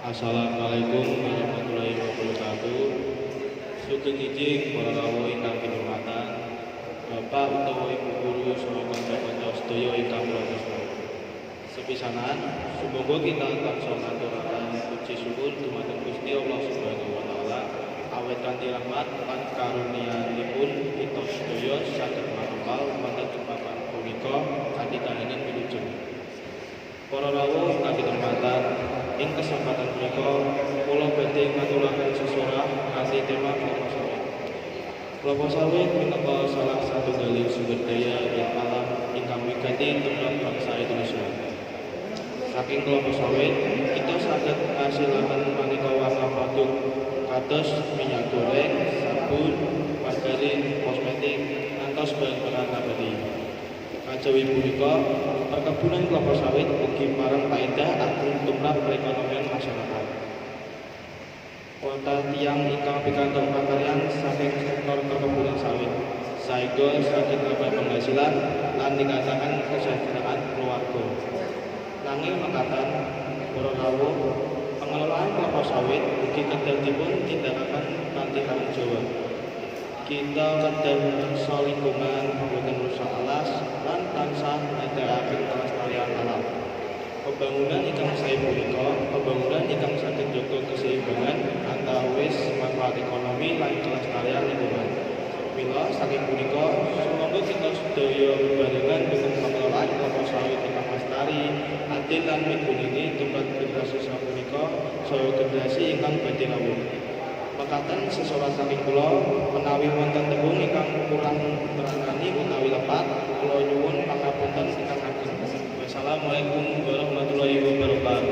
Assalamualaikum warahmatullahi wabarakatuh. Sugeng ijing para rawuh ingkang kinurmatan, Bapak utawa Ibu guru saha kanca-kanca sedaya ingkang tresna. Sepisanan, sumangga kita tansah ngaturaken puji syukur dumateng Gusti Allah Subhanahu wa taala awet kanthi rahmat lan karunia-Nipun kita sedaya saged manunggal wonten ing papan punika kanthi kahanan wilujeng. Para rawuh ingkang kinurmatan, ing kesempatan punika kula badhe ngaturaken sesorah kanthi tema kelapa sawit. Kelapa sawit minangka salah satunggaling sumber daya ing alam ingkang wigati tumrap bangsa Indonesia. Saking kelapa sawit, kita saged ngasilaken maneka warna produk kados minyak goreng, sabun, margarin, kosmetik, ngantos bahan-bahan nabati. Kajawi punika, perkebunan kelapa sawit ugi marang paedah ageng tumrap perekonomian masyarakat. Wonten tiyang ingkang pikantuk pakaryan saking sektor perkebunan sawit, saéngga saged nambah penghasilan lan ningkataken kesejahteraan keluarga. Nanging mekaten, para rawuh, pengelolaan kelapa sawit ugi kedah dipun tindakaken kanthi tanggung jawab. Kita kedah reksa lingkungan boten rusak alas lan tansah nindakaken kelestarian alam. Pembangunan ingkang sae punika pembangunan ingkang saged njaga keseimbangan antawis manfaat ekonomi lan kelestarian lingkungan. Mila saking punika sumangga kita sedaya bebarengan dengan pengelolaan kelapa sawit ingkang lestari, adil lan mitulungi tumrap generasi sapunika saha generasi ingkang badhe rawuh. Mekaten sesorat saking kula menawi wonten tembung ingkang kurang terangani utawi lepat kula nyuwun pangapunten ingkang ageng. Wassalamualaikum warahmatullahi wabarakatuh.